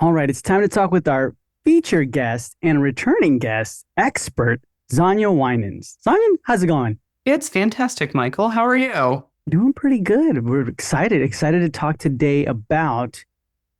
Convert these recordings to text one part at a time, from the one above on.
All right, it's time to talk with our featured guest and returning guest, expert, Xaña Winans. Xaña, how's it going? It's fantastic, Michael. How are you? Doing pretty good. We're excited to talk today about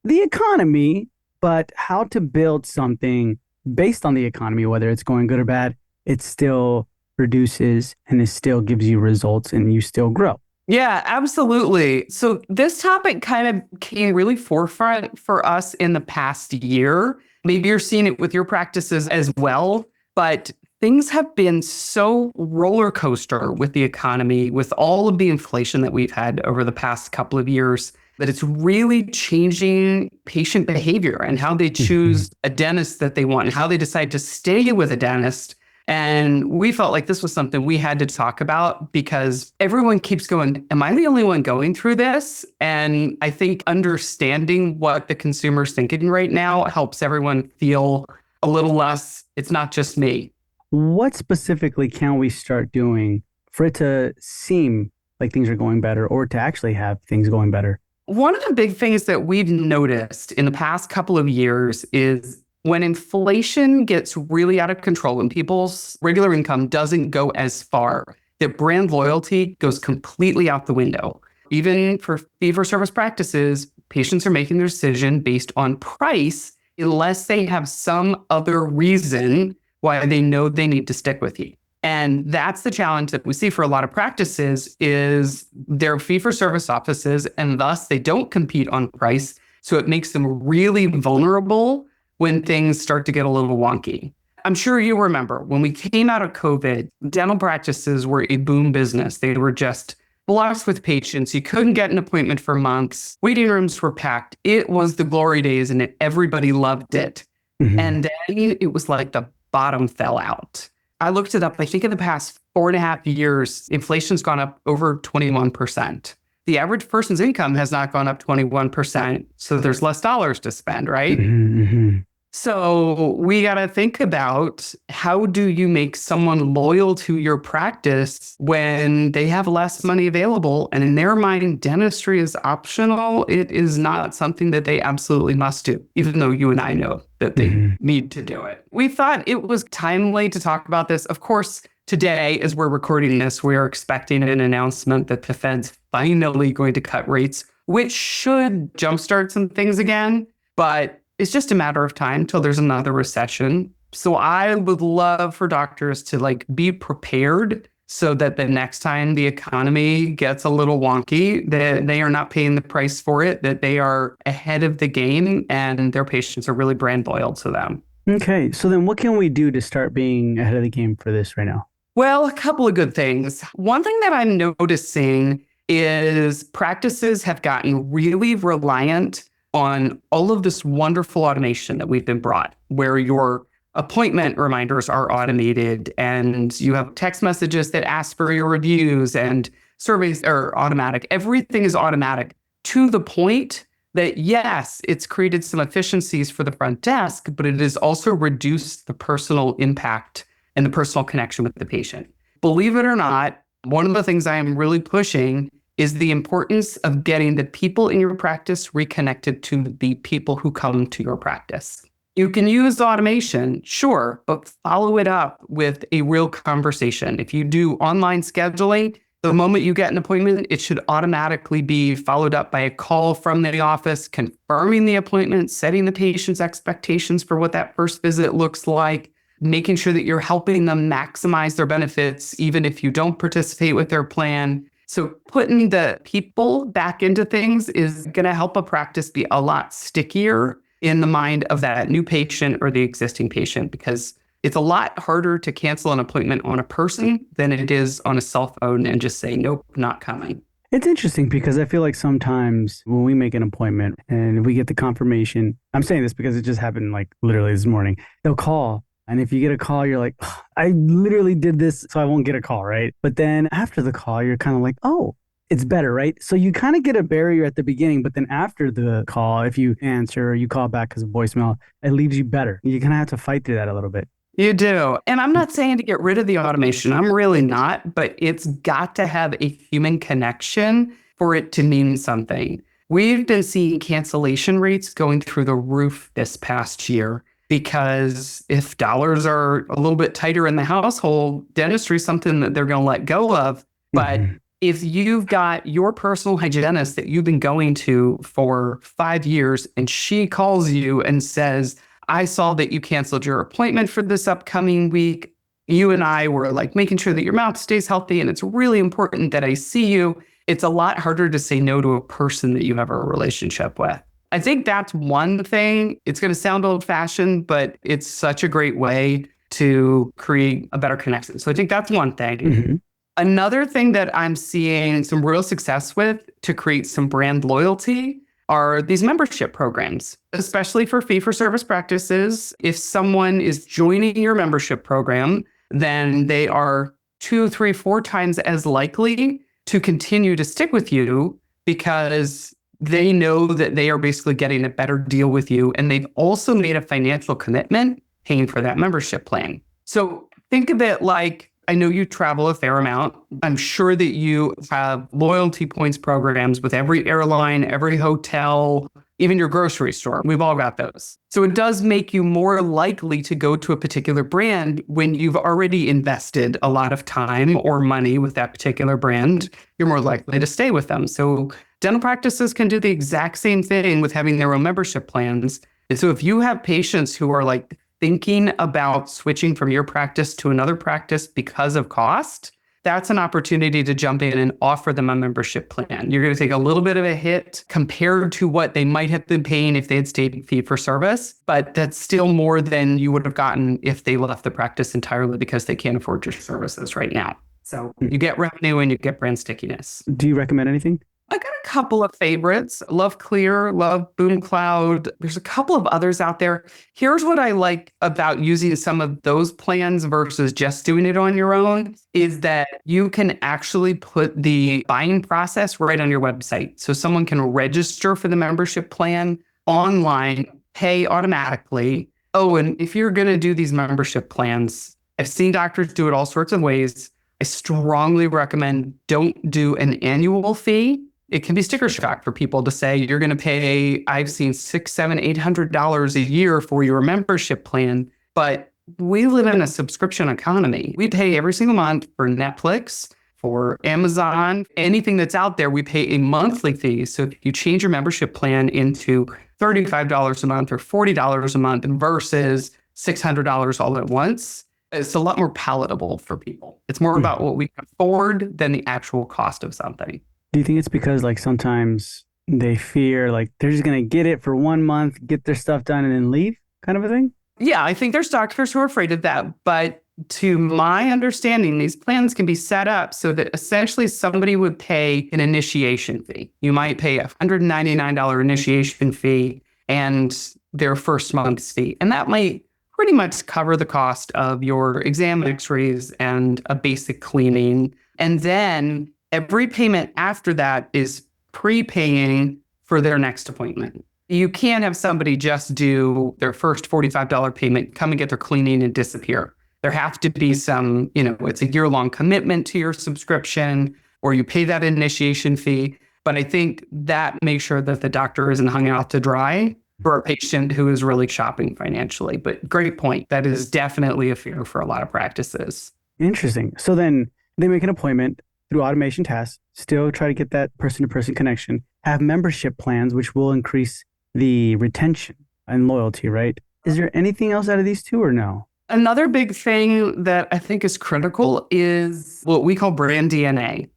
the economy, but how to build something based on the economy, whether it's going good or bad, it still produces and it still gives you results and you still grow. Yeah, absolutely. So this topic kind of came really forefront for us in the past year. Maybe you're seeing it with your practices as well, but things have been so roller coaster with the economy, with all of the inflation that we've had over the past couple of years, that it's really changing patient behavior and how they choose a dentist that they want and how they decide to stay with a dentist. And we felt like this was something we had to talk about because everyone keeps going, am I the only one going through this? And I think understanding what the consumer's thinking right now helps everyone feel a little less, it's not just me. What specifically can we start doing for it to seem like things are going better or to actually have things going better? One of the big things that we've noticed in the past couple of years is when inflation gets really out of control and people's regular income doesn't go as far, that brand loyalty goes completely out the window. Even for fee-for-service practices, patients are making their decision based on price unless they have some other reason why they know they need to stick with you. And that's the challenge that we see for a lot of practices is they're fee-for-service offices, and thus they don't compete on price. So it makes them really vulnerable when things start to get a little wonky. I'm sure you remember when we came out of COVID, dental practices were a boom business. They were just blessed with patients. You couldn't get an appointment for months. Waiting rooms were packed. It was the glory days and everybody loved it. Mhm. And then it was like the bottom fell out. I looked it up. I think in the past 4.5 years, inflation's gone up over 21%. The average person's income has not gone up 21%. So there's less dollars to spend, right? Mhm, mhm. So we got to think about how do you make someone loyal to your practice when they have less money available? And in their mind, dentistry is optional. It is not something that they absolutely must do, even though you and I know that they Mhm. need to do it. We thought it was timely to talk about this. Of course, today, as we're recording this, we are expecting an announcement that the Fed's finally going to cut rates, which should jumpstart some things again. But it's just a matter of time till there's another recession. So I would love for doctors to be prepared so that the next time the economy gets a little wonky, that they are not paying the price for it, that they are ahead of the game and their patients are really brand loyal to them. Okay, so then what can we do to start being ahead of the game for this right now? Well, a couple of good things. One thing that I'm noticing is practices have gotten really reliant on all of this wonderful automation that we've been brought, where your appointment reminders are automated and you have text messages that ask for your reviews and surveys are automatic. Everything is automatic to the point that, yes, it's created some efficiencies for the front desk, but it has also reduced the personal impact and the personal connection with the patient. Believe it or not, one of the things I am really pushing is the importance of getting the people in your practice reconnected to the people who come to your practice. You can use automation, sure, but follow it up with a real conversation. If you do online scheduling, the moment you get an appointment, it should automatically be followed up by a call from the office confirming the appointment, setting the patient's expectations for what that first visit looks like, making sure that you're helping them maximize their benefits, even if you don't participate with their plan. So putting the people back into things is going to help a practice be a lot stickier in the mind of that new patient or the existing patient, because it's a lot harder to cancel an appointment on a person than it is on a cell phone and just say, nope, not coming. It's interesting because I feel like sometimes when we make an appointment and we get the confirmation, I'm saying this because it just happened like literally this morning, they'll call. And if you get a call, you're like, "Ugh, I literally did this, so I won't get a call, right?" But then after the call, you're kind of like, oh, it's better, right? So you kind of get a barrier at the beginning, but then after the call, if you answer or you call back because of voicemail, it leaves you better. You kind of have to fight through that a little bit. You do. And I'm not saying to get rid of the automation. I'm really not, but it's got to have a human connection for it to mean something. We've been seeing cancellation rates going through the roof this past year because if dollars are a little bit tighter in the household, dentistry is something that they're going to let go of. But Mhm. if you've got your personal hygienist that you've been going to for 5 years and she calls you and says, I saw that you canceled your appointment for this upcoming week. You and I were like making sure that your mouth stays healthy and it's really important that I see you. It's a lot harder to say no to a person that you have a relationship with. I think that's one thing. It's going to sound old fashioned, but it's such a great way to create a better connection. So I think that's one thing. Mhm. Another thing that I'm seeing some real success with to create some brand loyalty are these membership programs, especially for fee for service practices. If someone is joining your membership program, then they are 2, 3, 4 times as likely to continue to stick with you because they know that they are basically getting a better deal with you. And they've also made a financial commitment paying for that membership plan. So think of it like, I know you travel a fair amount. I'm sure that you have loyalty points programs with every airline, every hotel, even your grocery store. We've all got those. So it does make you more likely to go to a particular brand when you've already invested a lot of time or money with that particular brand. You're more likely to stay with them. So dental practices can do the exact same thing with having their own membership plans. And so if you have patients who are like thinking about switching from your practice to another practice because of cost, that's an opportunity to jump in and offer them a membership plan. You're going to take a little bit of a hit compared to what they might have been paying if they had stayed fee for service, but that's still more than you would have gotten if they left the practice entirely because they can't afford your services right now. So you get revenue and you get brand stickiness. Do you recommend anything? I got a couple of favorites. Love Clear, love Boom Cloud. There's a couple of others out there. Here's what I like about using some of those plans versus just doing it on your own is that you can actually put the buying process right on your website. So someone can register for the membership plan online, pay automatically. Oh, and if you're going to do these membership plans, I've seen doctors do it all sorts of ways. I strongly recommend don't do an annual fee. It can be sticker shock for people to say you're going to pay, I've seen $600, $700, $800 a year for your membership plan. But we live in a subscription economy. We pay every single month for Netflix, for Amazon, anything that's out there, we pay a monthly fee. So if you change your membership plan into $35 a month or $40 a month versus $600 all at once, it's a lot more palatable for people. It's more about what we can afford than the actual cost of something. Do you think it's because like sometimes they fear like they're just gonna get it for 1 month, get their stuff done, and then leave, kind of a thing? Yeah, I think there's doctors who are afraid of that. But to my understanding, these plans can be set up so that essentially somebody would pay an initiation fee. You might pay a $199 initiation fee and their first month's fee. And that might pretty much cover the cost of your exam x-rays and a basic cleaning. And then every payment after that is prepaying for their next appointment. You can't have somebody just do their first $45 payment, come and get their cleaning and disappear. There have to be some, it's a year-long commitment to your subscription, or you pay that initiation fee. But I think that makes sure that the doctor isn't hung out to dry for a patient who is really shopping financially. But great point. That is definitely a fear for a lot of practices. Interesting. So then they make an appointment through automation tasks, still try to get that person-to-person connection, have membership plans, which will increase the retention and loyalty, right? Is there anything else out of these two or no? Another big thing that I think is critical is what we call brand DNA.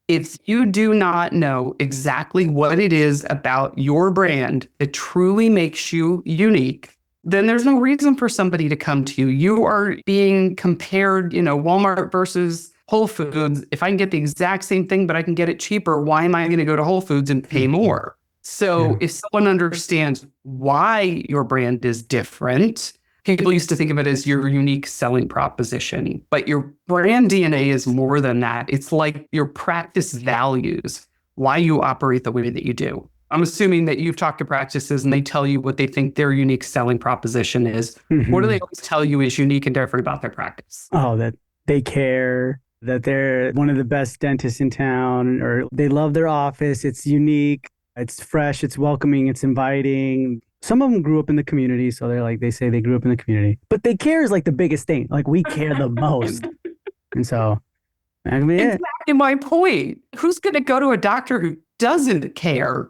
If you do not know exactly what it is about your brand that truly makes you unique, then there's no reason for somebody to come to you. You are being compared, Walmart versus Whole Foods. If I can get the exact same thing, but I can get it cheaper, why am I going to go to Whole Foods and pay more? So if someone understands why your brand is different, people used to think of it as your unique selling proposition, but your brand DNA is more than that. It's like your practice values, why you operate the way that you do. I'm assuming that you've talked to practices and they tell you what they think their unique selling proposition is. What do they always tell you is unique and different about their practice? Oh, that they care, that they're one of the best dentists in town, or they love their office. It's unique. It's fresh, it's welcoming, it's inviting. Some of them grew up in the community, so they say they grew up in the community. But they care is like the biggest thing. Like we care the most. And so that can be it. Exactly my point. Who's going to go to a doctor who doesn't care?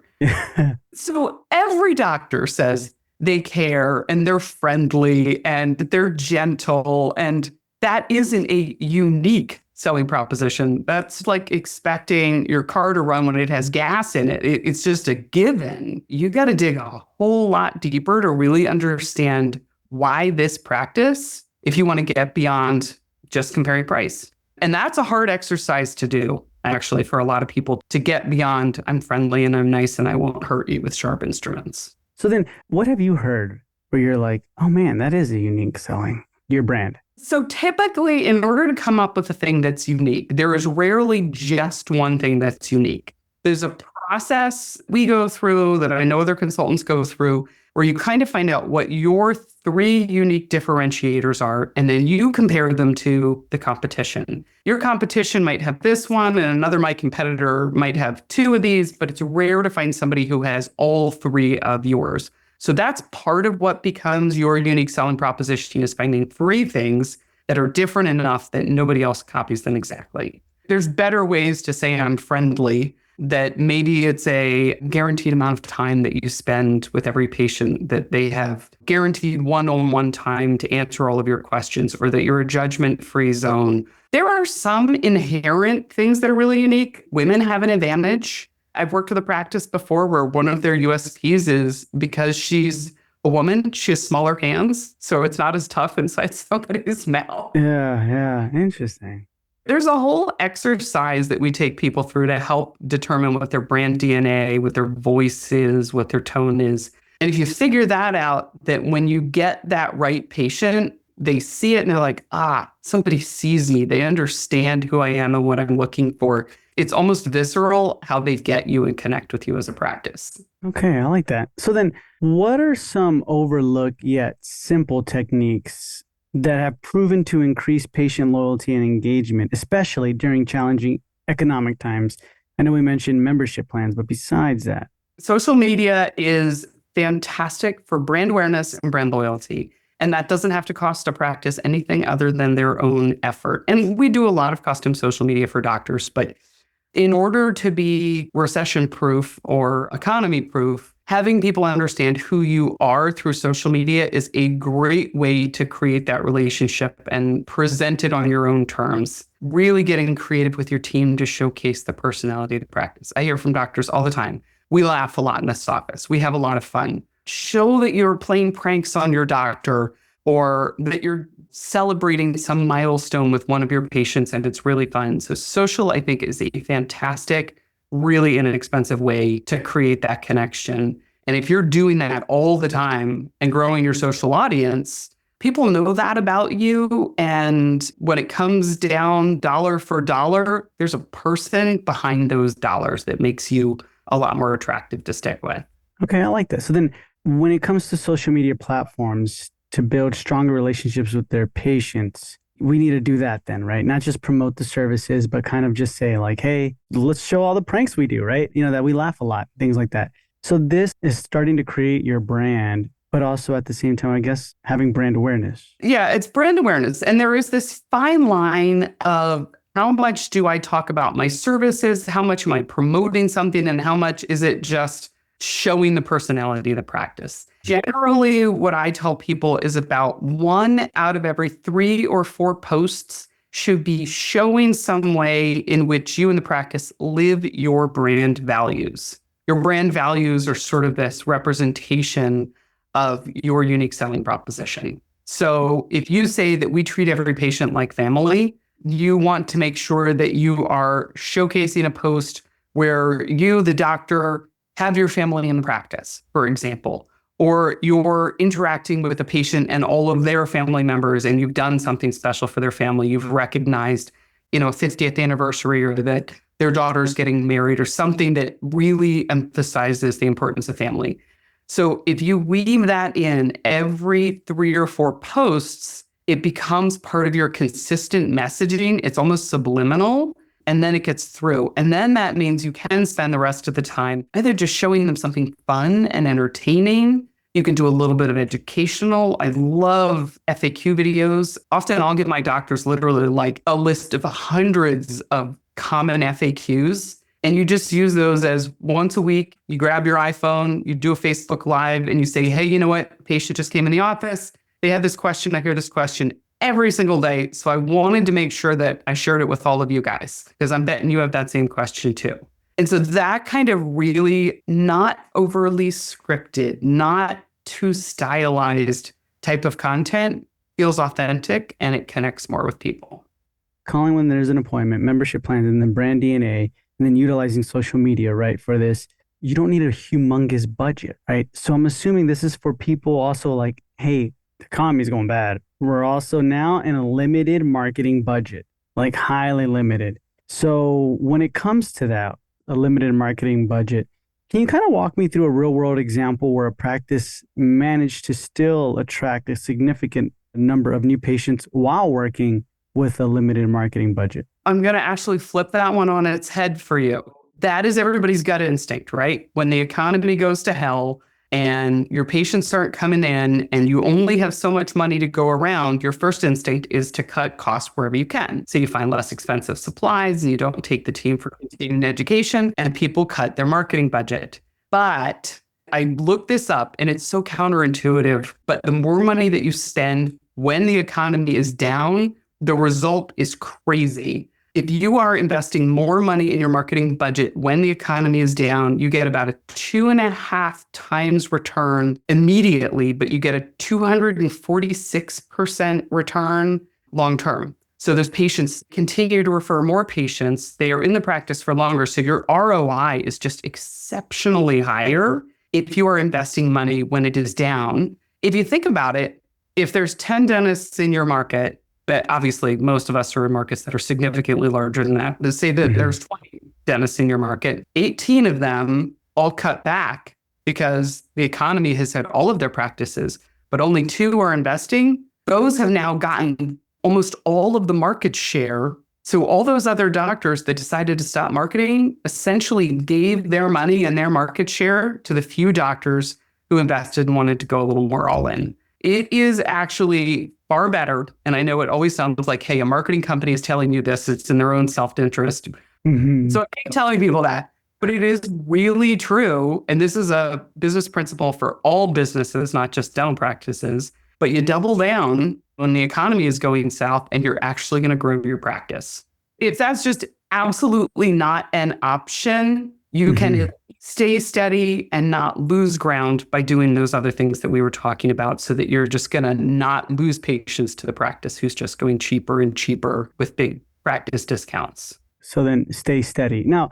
So every doctor says they care and they're friendly and they're gentle. And that isn't a unique selling proposition. That's like expecting your car to run when it has gas in it. It's just a given. You got to dig a whole lot deeper to really understand why this practice, if you want to get beyond just comparing price. And that's a hard exercise to do, actually, for a lot of people to get beyond I'm friendly and I'm nice and I won't hurt you with sharp instruments. So then what have you heard where you're like, oh man, that is a unique selling, your brand? So typically, in order to come up with a thing that's unique, there is rarely just one thing that's unique. There's a process we go through that I know other consultants go through where you kind of find out what your 3 unique differentiators are, and then you compare them to the competition. Your competition might have this one, and my competitor might have 2 of these, but it's rare to find somebody who has all 3 of yours. So that's part of what becomes your unique selling proposition, is finding 3 things that are different enough that nobody else copies them exactly. There's better ways to say I'm friendly, that maybe it's a guaranteed amount of time that you spend with every patient, that they have guaranteed one-on-one time to answer all of your questions, or that you're a judgment-free zone. There are some inherent things that are really unique. Women have an advantage. I've worked with a practice before where one of their USPs is because she's a woman, she has smaller hands, so it's not as tough inside somebody's mouth. Yeah, interesting. There's a whole exercise that we take people through to help determine what their brand DNA, what their voice is, what their tone is. And if you figure that out, that when you get that right patient, they see it and they're like, somebody sees me. They understand who I am and what I'm looking for. It's almost visceral how they get you and connect with you as a practice. Okay, I like that. So then what are some overlooked yet simple techniques that have proven to increase patient loyalty and engagement, especially during challenging economic times? I know we mentioned membership plans, but besides that, social media is fantastic for brand awareness and brand loyalty. And that doesn't have to cost a practice anything other than their own effort. And we do a lot of custom social media for doctors, but in order to be recession proof or economy proof, having people understand who you are through social media is a great way to create that relationship and present it on your own terms. Really getting creative with your team to showcase the personality of the practice. I hear from doctors all the time. We laugh a lot in this office. We have a lot of fun. Show that you're playing pranks on your doctor, or that you're celebrating some milestone with one of your patients and it's really fun. So social, I think, is a fantastic, really inexpensive way to create that connection. And if you're doing that all the time and growing your social audience, people know that about you. And when it comes down dollar for dollar, there's a person behind those dollars that makes you a lot more attractive to stick with. Okay, I like that. So then when it comes to social media platforms to build stronger relationships with their patients, we need to do that then, right? Not just promote the services, but kind of just say like, hey, let's show all the pranks we do, right? That we laugh a lot, things like that. So this is starting to create your brand, but also at the same time, I guess, having brand awareness. Yeah, it's brand awareness. And there is this fine line of how much do I talk about my services? How much am I promoting something? And how much is it just showing the personality of the practice? Generally, what I tell people is about 1 out of every 3 or 4 posts should be showing some way in which you and the practice live your brand values. Your brand values are sort of this representation of your unique selling proposition. So if you say that we treat every patient like family, you want to make sure that you are showcasing a post where you, the doctor, have your family in the practice, for example, or you're interacting with a patient and all of their family members and you've done something special for their family. You've recognized, 50th anniversary, or that their daughter's getting married, or something that really emphasizes the importance of family. So if you weave that in every 3 or 4 posts, it becomes part of your consistent messaging. It's almost subliminal and then it gets through. And then that means you can spend the rest of the time either just showing them something fun and entertaining. You can do a little bit of educational. I love FAQ videos. Often I'll give my doctors literally like a list of hundreds of common FAQs. And you just use those as once a week. You grab your iPhone, you do a Facebook Live, and you say, hey, you know what? Patient just came in the office. They had this question. I hear this question every single day. So I wanted to make sure that I shared it with all of you guys, because I'm betting you have that same question too. And so that kind of really not overly scripted, not too stylized type of content feels authentic and it connects more with people. Calling when there's an appointment, membership plans, and then brand DNA, and then utilizing social media, right, for this. You don't need a humongous budget, right? So I'm assuming this is for people also like, hey, the economy's going bad. We're also now in a limited marketing budget, like highly limited. So when it comes to that, a limited marketing budget, can you kind of walk me through a real world example where a practice managed to still attract a significant number of new patients while working with a limited marketing budget? I'm going to actually flip that one on its head for you. That is everybody's gut instinct, right? When the economy goes to hell and your patients aren't coming in and you only have so much money to go around, your first instinct is to cut costs wherever you can. So you find less expensive supplies and you don't take the team for continuing education, and people cut their marketing budget. But I looked this up and it's so counterintuitive, but the more money that you spend when the economy is down, the result is crazy. If you are investing more money in your marketing budget when the economy is down, you get about a 2.5 times return immediately, but you get a 246% return long term. So those patients continue to refer more patients. They are in the practice for longer. So your ROI is just exceptionally higher if you are investing money when it is down. If you think about it, if there's 10 dentists in your market, but obviously most of us are in markets that are significantly larger than that. Let's say that there's 20 dentists in your market. 18 of them all cut back because the economy has hit all of their practices, but only 2 are investing. Those have now gotten almost all of the market share. So all those other doctors that decided to stop marketing essentially gave their money and their market share to the few doctors who invested and wanted to go a little more all in. It is actually far better. And I know it always sounds like, hey, a marketing company is telling you this. It's in their own self-interest. So I keep telling people that, but it is really true. And this is a business principle for all businesses, not just dental practices. But you double down when the economy is going south and you're actually going to grow your practice. If that's just absolutely not an option, you can stay steady and not lose ground by doing those other things that we were talking about, so that you're just going to not lose patients to the practice who's just going cheaper and cheaper with big practice discounts. So then stay steady. Now,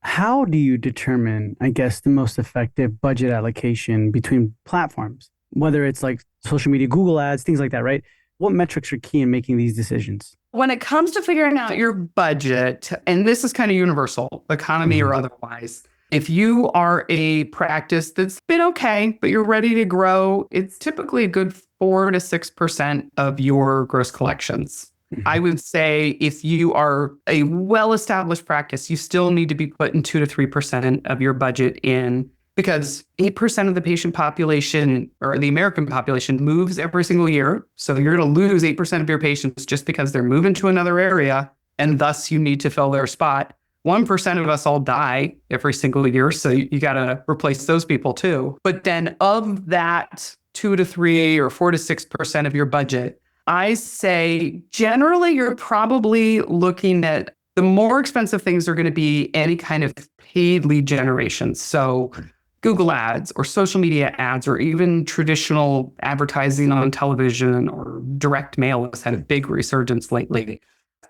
how do you determine, I guess, the most effective budget allocation between platforms, whether it's like social media, Google ads, things like that, right? What metrics are key in making these decisions? When it comes to figuring out your budget, and this is kind of universal, economy or otherwise, if you are a practice that's been okay, but you're ready to grow, it's typically a good 4 to 6% of your gross collections. I would say if you are a well-established practice, you still need to be putting 2 to 3% of your budget in, because 8% of the patient population, or the American population, moves every single year. So you're going to lose 8% of your patients just because they're moving to another area, and thus you need to fill their spot. 1% of us all die every single year, so you got to replace those people too. But then of that 2 to 3 or 4 to 6% of your budget, I say generally you're probably looking at the more expensive things are going to be any kind of paid lead generation. So Google ads or social media ads, or even traditional advertising on television or direct mail has had a big resurgence lately.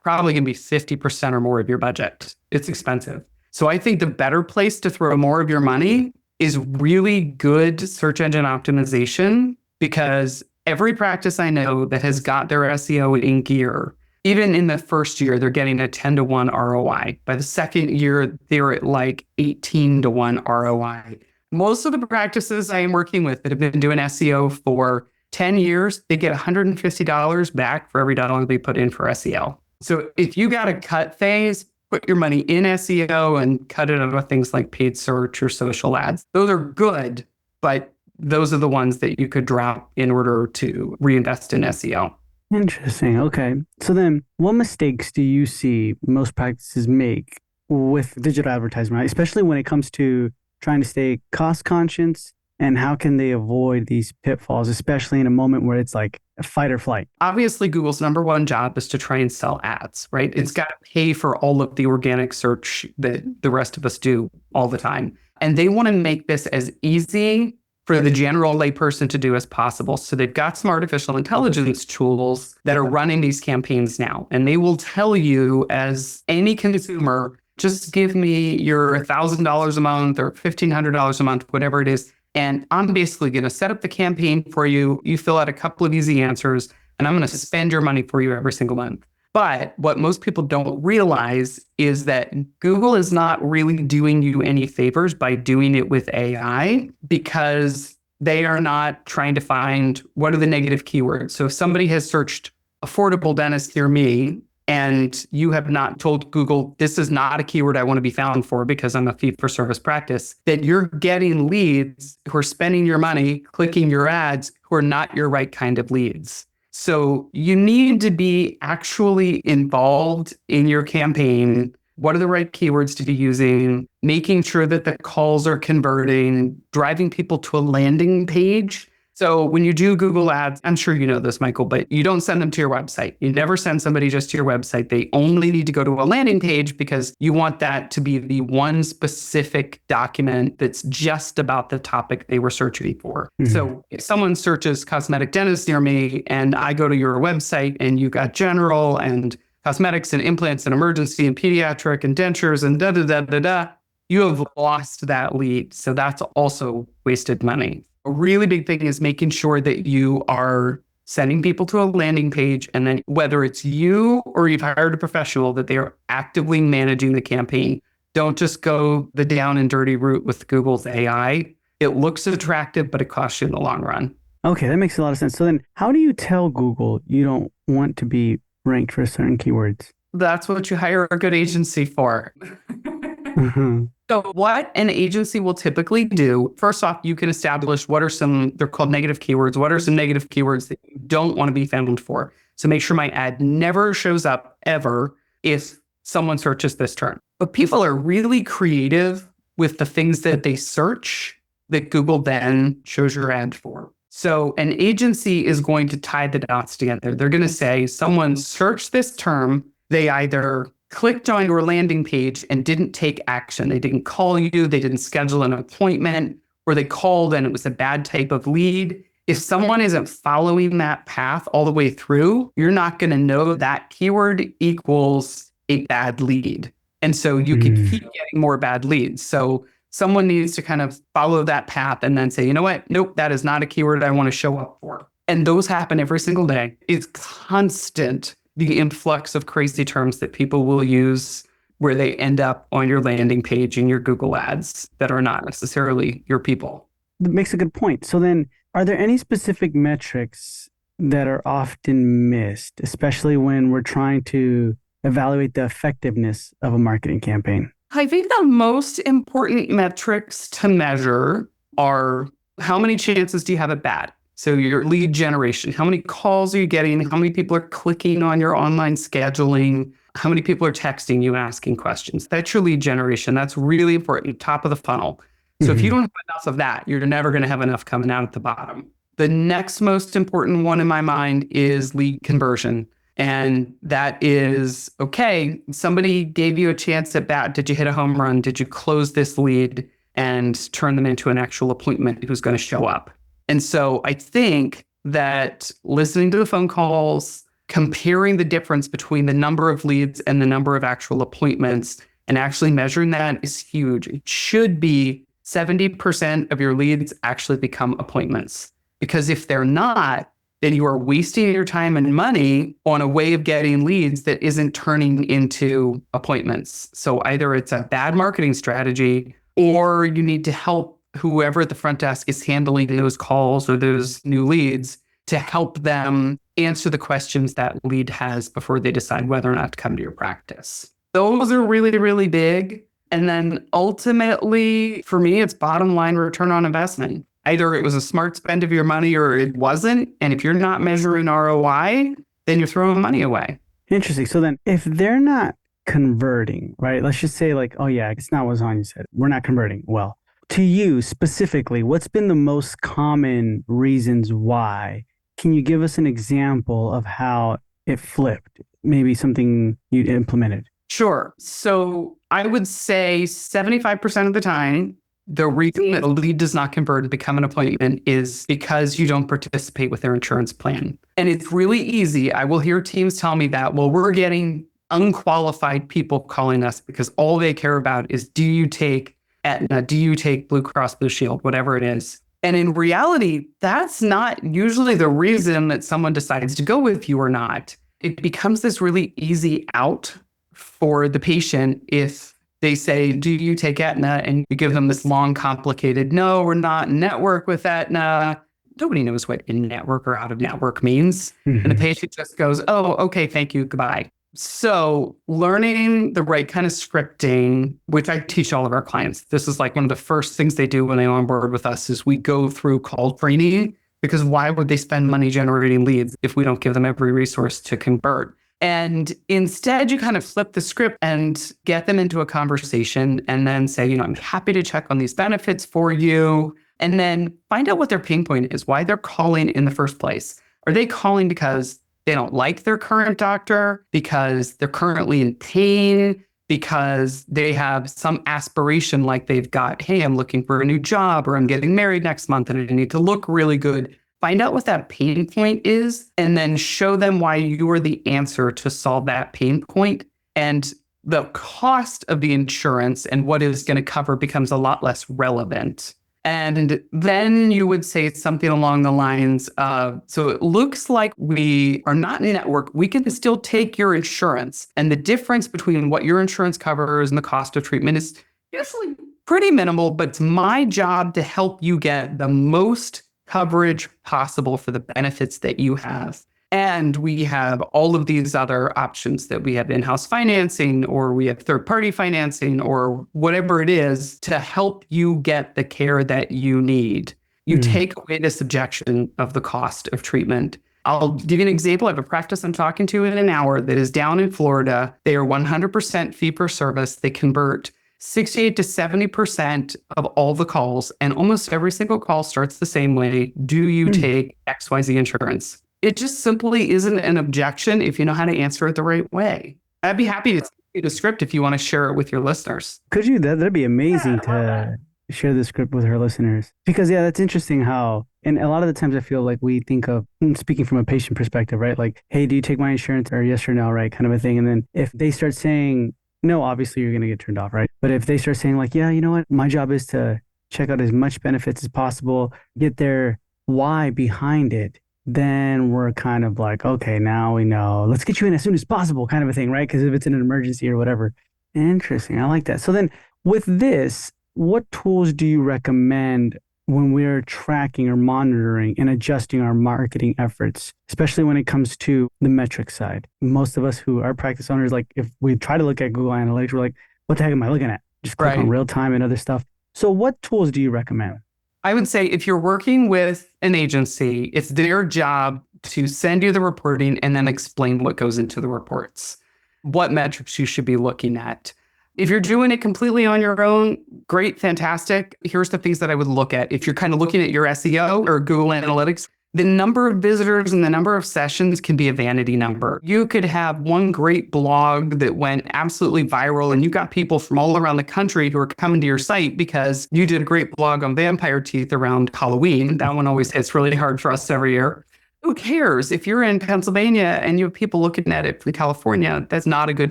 Probably going to be 50% or more of your budget. It's expensive. So I think the better place to throw more of your money is really good search engine optimization, because every practice I know that has got their SEO in gear, even in the first year, they're getting a 10 to 1 ROI. By the second year, they're at like 18 to 1 ROI. Most of the practices I am working with that have been doing SEO for 10 years, they get $150 back for every dollar they put in for SEO. So if you got a cut phase, put your money in SEO and cut it out of things like paid search or social ads. Those are good, but those are the ones that you could drop in order to reinvest in SEO. Interesting. Okay. So then, what mistakes do you see most practices make with digital advertising, right? Especially when it comes to trying to stay cost conscious, and how can they avoid these pitfalls, especially in a moment where it's like a fight or flight? Obviously, Google's number one job is to try and sell ads, right? It's got to pay for all of the organic search that the rest of us do all the time. And they want to make this as easy for the general layperson to do as possible. So they've got some artificial intelligence tools that are running these campaigns now. And they will tell you, as any consumer, just give me your $1,000 a month or $1,500 a month, whatever it is. And I'm basically going to set up the campaign for you. You fill out a couple of easy answers, and I'm going to spend your money for you every single month. But what most people don't realize is that Google is not really doing you any favors by doing it with AI, because they are not trying to find what are the negative keywords. So if somebody has searched affordable dentist near me, and you have not told Google, this is not a keyword I want to be found for because I'm a fee-for-service practice, then you're getting leads who are spending your money, clicking your ads, who are not your right kind of leads. So you need to be actually involved in your campaign. What are the right keywords to be using? Making sure that the calls are converting, driving people to a landing page. So when you do Google ads, I'm sure you know this, Michael, but you don't send them to your website. You never send somebody just to your website. They only need to go to a landing page because you want that to be the one specific document that's just about the topic they were searching for. Mm-hmm. So if someone searches cosmetic dentist near me and I go to your website and you got general and cosmetics and implants and emergency and pediatric and dentures and da-da-da-da-da, you have lost that lead. So that's also wasted money. A really big thing is making sure that you are sending people to a landing page, and then whether it's you or you've hired a professional, that they are actively managing the campaign. Don't just go the down and dirty route with Google's AI. It looks attractive, but it costs you in the long run. Okay, that makes a lot of sense. So then how do you tell Google you don't want to be ranked for certain keywords? That's what you hire a good agency for. Mm-hmm. So what an agency will typically do, first off, you can establish what are some, they're called negative keywords. What are some negative keywords that you don't want to be found for? So make sure my ad never shows up ever if someone searches this term. But people are really creative with the things that they search that Google then shows your ad for. So an agency is going to tie the dots together. They're going to say someone searched this term. They either clicked on your landing page and didn't take action. They didn't call you, they didn't schedule an appointment, or they called and it was a bad type of lead. If someone isn't following that path all the way through, you're not going to know that keyword equals a bad lead. And so you can keep getting more bad leads. So someone needs to kind of follow that path and then say, you know what? Nope, that is not a keyword I want to show up for. And those happen every single day. It's constant, the influx of crazy terms that people will use where they end up on your landing page in your Google ads that are not necessarily your people. That makes a good point. So then, are there any specific metrics that are often missed, especially when we're trying to evaluate the effectiveness of a marketing campaign? I think the most important metrics to measure are how many chances do you have at bad? So your lead generation, how many calls are you getting? How many people are clicking on your online scheduling? How many people are texting you asking questions? That's your lead generation. That's really important, top of the funnel. So if you don't have enough of that, you're never going to have enough coming out at the bottom. The next most important one in my mind is lead conversion. And that is, okay, somebody gave you a chance at bat. Did you hit a home run? Did you close this lead and turn them into an actual appointment who's going to show up? And so I think that listening to the phone calls, comparing the difference between the number of leads and the number of actual appointments, and actually measuring that is huge. It should be 70% of your leads actually become appointments. Because if they're not, then you are wasting your time and money on a way of getting leads that isn't turning into appointments. So either it's a bad marketing strategy, or you need to help whoever at the front desk is handling those calls or those new leads to help them answer the questions that lead has before they decide whether or not to come to your practice. Those are really, really big. And then ultimately, for me, it's bottom line return on investment. Either it was a smart spend of your money or it wasn't. And if you're not measuring ROI, then you're throwing money away. Interesting. So then if they're not converting, right? Let's just say like, oh yeah, it's not what Xaña said. We're not converting. Well, to you specifically, what's been the most common reasons why? Can you give us an example of how it flipped? Maybe something you implemented. Sure. So I would say 75% of the time, the reason that a lead does not convert and become an appointment is because you don't participate with their insurance plan. And it's really easy. I will hear teams tell me that, well, we're getting unqualified people calling us because all they care about is, do you take Aetna? Do you take Blue Cross Blue Shield? Whatever it is. And in reality, that's not usually the reason that someone decides to go with you or not. It becomes this really easy out for the patient if they say, do you take Aetna? And you give them this long, complicated, no, we're not in network with Aetna. Nobody knows what in network or out of network means. And the patient just goes, oh, okay, thank you, goodbye. So learning the right kind of scripting, which I teach all of our clients. This is like one of the first things they do when they onboard with us is we go through call training, because why would they spend money generating leads if we don't give them every resource to convert? And instead, you kind of flip the script and get them into a conversation and then say, I'm happy to check on these benefits for you. And then find out what their pain point is, why they're calling in the first place. Are they calling because they don't like their current doctor, because they're currently in pain, because they have some aspiration like they've got, hey, I'm looking for a new job or I'm getting married next month and I need to look really good? Find out what that pain point is and then show them why you are the answer to solve that pain point. And the cost of the insurance and what it's going to cover becomes a lot less relevant. And then you would say something along the lines of, so it looks like we are not in network. We can still take your insurance. And the difference between what your insurance covers and the cost of treatment is usually pretty minimal, but it's my job to help you get the most coverage possible for the benefits that you have. And we have all of these other options that we have in-house financing, or we have third-party financing, or whatever it is to help you get the care that you need. You take away this objection of the cost of treatment. I'll give you an example. I have a practice I'm talking to in an hour that is down in Florida. They are 100% fee per service. They convert 68 to 70% of all the calls, and almost every single call starts the same way. Do you take XYZ insurance? It just simply isn't an objection if you know how to answer it the right way. I'd be happy to send you the script if you want to share it with your listeners. Could you? That'd be amazing to share the script with her listeners. Because yeah, that's interesting how, and a lot of the times I feel like we think of, speaking from a patient perspective, right? Like, hey, do you take my insurance or yes or no, right? Kind of a thing. And then if they start saying, no, obviously you're going to get turned off, right? But if they start saying like, yeah, you know what? My job is to check out as much benefits as possible, get their why behind it, then we're kind of like, okay, now we know, let's get you in as soon as possible kind of a thing, right? Because if it's an emergency or whatever. Interesting. I like that. So then with this, what tools do you recommend when we're tracking or monitoring and adjusting our marketing efforts, especially when it comes to the metric side? Most of us who are practice owners, like if we try to look at Google Analytics, we're like, what the heck am I looking at? Just click on real time and other stuff. So what tools do you recommend? I would say if you're working with an agency, it's their job to send you the reporting and then explain what goes into the reports, what metrics you should be looking at. If you're doing it completely on your own, great, fantastic. Here's the things that I would look at. If you're kind of looking at your SEO or Google Analytics, the number of visitors and the number of sessions can be a vanity number. You could have one great blog that went absolutely viral and you got people from all around the country who are coming to your site because you did a great blog on vampire teeth around Halloween. That one always hits really hard for us every year. Who cares? If you're in Pennsylvania and you have people looking at it from California, that's not a good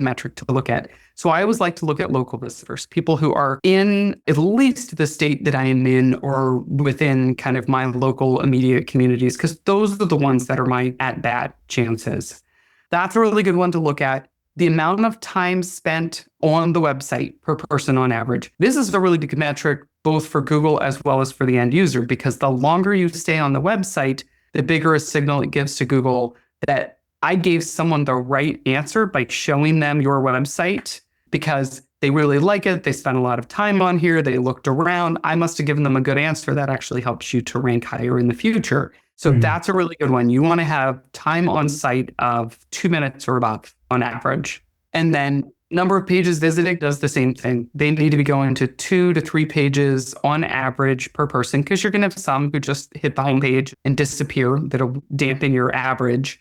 metric to look at. So I always like to look at local visitors, people who are in at least the state that I am in or within kind of my local immediate communities, because those are the ones that are my at-bat chances. That's a really good one to look at. The amount of time spent on the website per person on average. This is a really good metric, both for Google as well as for the end user, because the longer you stay on the website, the bigger a signal it gives to Google that I gave someone the right answer by showing them your website because they really like it. They spent a lot of time on here. They looked around. I must have given them a good answer that actually helps you to rank higher in the future. So that's a really good one. You want to have time on site of 2 minutes or above on average. And then number of pages visited does the same thing. They need to be going to 2 to 3 pages on average per person, because you're going to have some who just hit the homepage and disappear. That'll dampen your average.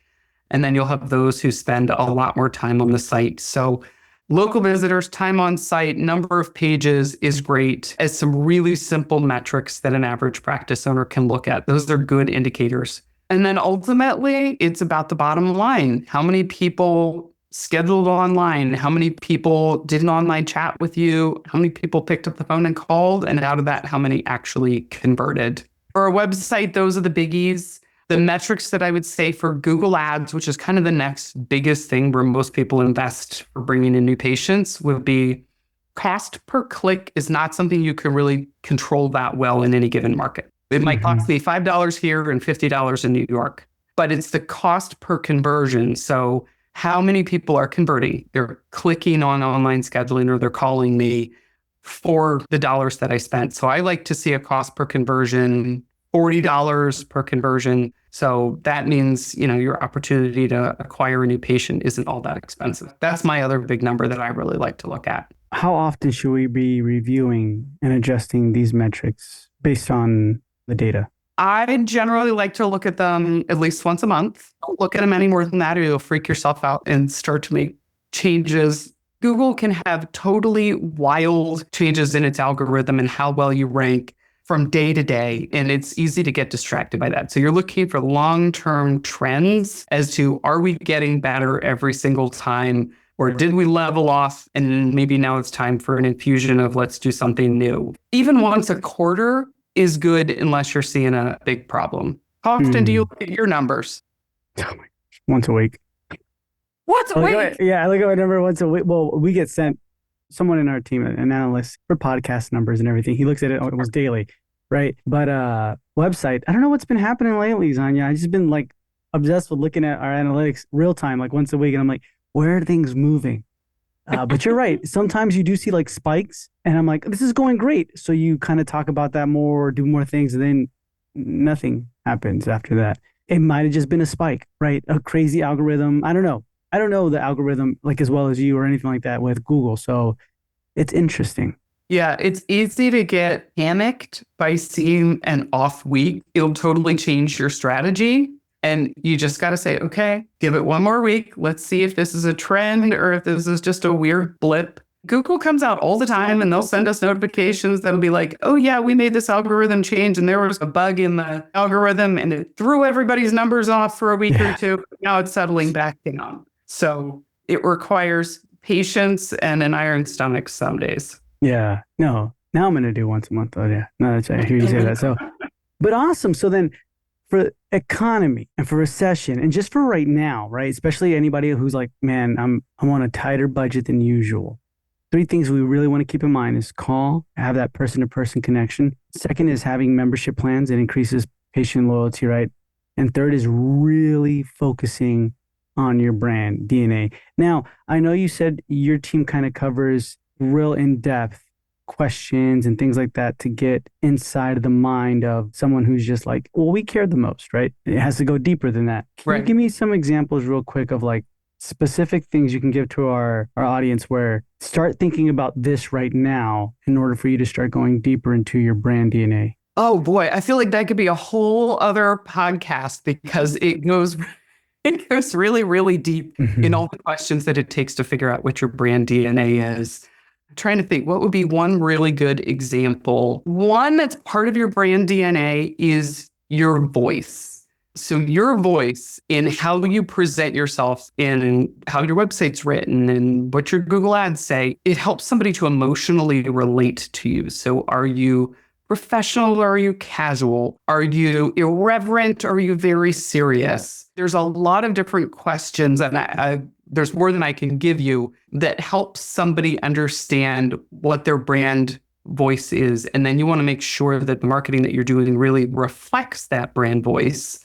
And then you'll have those who spend a lot more time on the site. So local visitors, time on site, number of pages is great as some really simple metrics that an average practice owner can look at. Those are good indicators. And then ultimately, it's about the bottom line. How many people scheduled online? How many people did an online chat with you? How many people picked up the phone and called? And out of that, how many actually converted? For a website, those are the biggies. The metrics that I would say for Google Ads, which is kind of the next biggest thing where most people invest for bringing in new patients, would be cost per click is not something you can really control that well in any given market. It might cost me $5 here and $50 in New York, but it's the cost per conversion. So how many people are converting? They're clicking on online scheduling or they're calling me for the dollars that I spent. So I like to see a cost per conversion, $40 per conversion. So that means, your opportunity to acquire a new patient isn't all that expensive. That's my other big number that I really like to look at. How often should we be reviewing and adjusting these metrics based on the data? I generally like to look at them at least once a month. Don't look at them any more than that, or you'll freak yourself out and start to make changes. Google can have totally wild changes in its algorithm and how well you rank from day to day, and it's easy to get distracted by that. So you're looking for long-term trends as to, are we getting better every single time, or did we level off and maybe now it's time for an infusion of let's do something new. Even once a quarter is good unless you're seeing a big problem. How often do you look at your numbers? Oh my gosh, once a week. Once a week? I look at my number once a week. Well, we get sent someone in our team, an analyst for podcast numbers and everything. He looks at it almost daily, right? But website, I don't know what's been happening lately, Xaña. I've just been like obsessed with looking at our analytics real time, like once a week. And I'm like, where are things moving? But you're right. Sometimes you do see like spikes and I'm like, this is going great. So you kind of talk about that more, do more things, and then nothing happens after that. It might have just been a spike, right? A crazy algorithm. I don't know. I don't know the algorithm like as well as you or anything like that with Google. So it's interesting. Yeah, it's easy to get panicked by seeing an off week. It'll totally change your strategy. And you just got to say, okay, give it one more week. Let's see if this is a trend or if this is just a weird blip. Google comes out all the time and they'll send us notifications that'll be like, oh yeah, we made this algorithm change and there was a bug in the algorithm and it threw everybody's numbers off for a week or two. Now it's settling back down. So it requires patience and an iron stomach some days. Yeah. No, now I'm going to do once a month. Oh yeah. No, that's right. I hear you say that. So, but awesome. So then for economy and for recession and just for right now, right? Especially anybody who's like, man, I'm on a tighter budget than usual. 3 things we really want to keep in mind is call, have that person-to-person connection. Second is having membership plans. It increases patient loyalty, right? And third is really focusing on your brand DNA. Now, I know you said your team kind of covers real in-depth questions and things like that to get inside of the mind of someone who's just like, well, we care the most, right? It has to go deeper than that. Can you give me some examples real quick of like specific things you can give to our audience where start thinking about this right now in order for you to start going deeper into your brand DNA? Oh boy, I feel like that could be a whole other podcast because it goes really, really deep in all the questions that it takes to figure out what your brand DNA is. I'm trying to think, what would be one really good example? One that's part of your brand DNA is your voice. So your voice in how you present yourself and how your website's written and what your Google ads say, it helps somebody to emotionally relate to you. So are you professional or are you casual? Are you irreverent or are you very serious? There's a lot of different questions and there's more than I can give you that helps somebody understand what their brand voice is. And then you want to make sure that the marketing that you're doing really reflects that brand voice.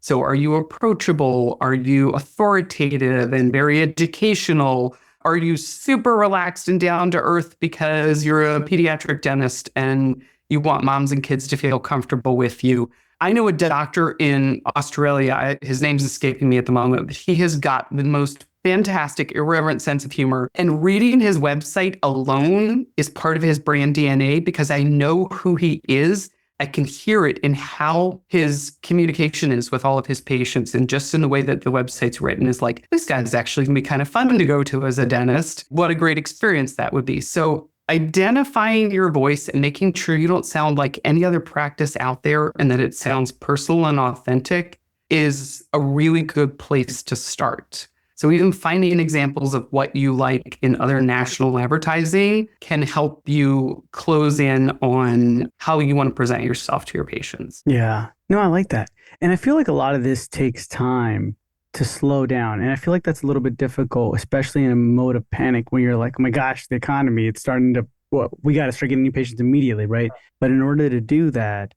So are you approachable? Are you authoritative and very educational? Are you super relaxed and down to earth because you're a pediatric dentist and you want moms and kids to feel comfortable with you? I know a doctor in Australia, his name's escaping me at the moment, but he has got the most fantastic, irreverent sense of humor. And reading his website alone is part of his brand DNA because I know who he is. I can hear it in how his communication is with all of his patients, and just in the way that the website's written is like, this guy's actually going to be kind of fun to go to as a dentist. What a great experience that would be. So identifying your voice and making sure you don't sound like any other practice out there and that it sounds personal and authentic is a really good place to start. So even finding examples of what you like in other national advertising can help you close in on how you want to present yourself to your patients. Yeah. No, I like that. And I feel like a lot of this takes time to slow down. And I feel like that's a little bit difficult, especially in a mode of panic when you're like, oh my gosh, the economy, it's starting to, well, we got to start getting new patients immediately, right? But in order to do that,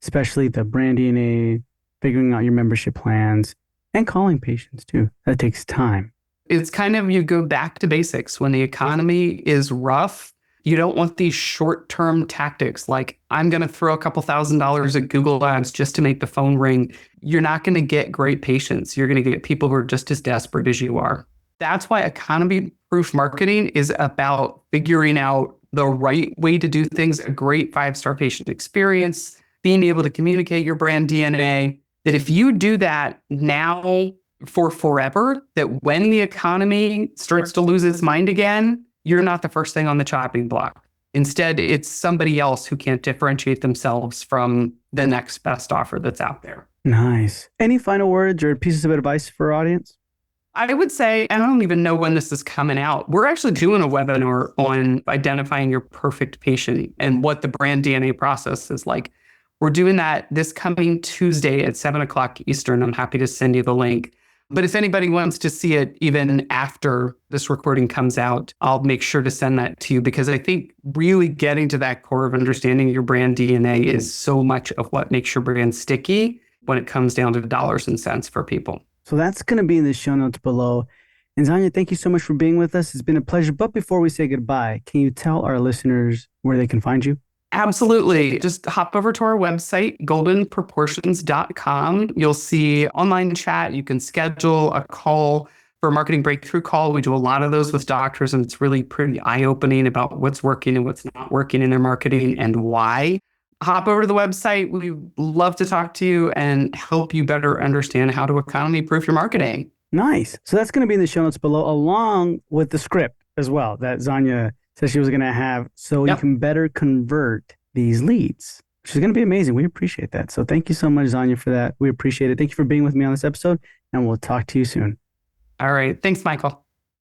especially the brand DNA, figuring out your membership plans, and calling patients too, that takes time. It's kind of, you go back to basics. When the economy is rough, you don't want these short-term tactics like, I'm going to throw a couple $1,000s at Google Ads just to make the phone ring. You're not going to get great patients. You're going to get people who are just as desperate as you are. That's why economy-proof marketing is about figuring out the right way to do things, a great 5-star patient experience, being able to communicate your brand DNA, that if you do that now for forever, that when the economy starts to lose its mind again, you're not the first thing on the chopping block. Instead, it's somebody else who can't differentiate themselves from the next best offer that's out there. Nice. Any final words or pieces of advice for our audience? I would say, and I don't even know when this is coming out, we're actually doing a webinar on identifying your perfect patient and what the brand DNA process is like. We're doing that this coming Tuesday at 7:00 Eastern. I'm happy to send you the link. But if anybody wants to see it even after this recording comes out, I'll make sure to send that to you, because I think really getting to that core of understanding your brand DNA is so much of what makes your brand sticky when it comes down to dollars and cents for people. So that's going to be in the show notes below. And Xaña, thank you so much for being with us. It's been a pleasure. But before we say goodbye, can you tell our listeners where they can find you? Absolutely. Just hop over to our website, goldenproportions.com. You'll see online chat. You can schedule a call for a marketing breakthrough call. We do a lot of those with doctors, and it's really pretty eye-opening about what's working and what's not working in their marketing and why. Hop over to the website. We love to talk to you and help you better understand how to economy-proof your marketing. Nice. So that's going to be in the show notes below, along with the script as well that Xaña said she was going to have, so you can better convert these leads, which is going to be amazing. We appreciate that. So thank you so much, Xaña, for that. We appreciate it. Thank you for being with me on this episode, and we'll talk to you soon. All right. Thanks, Michael.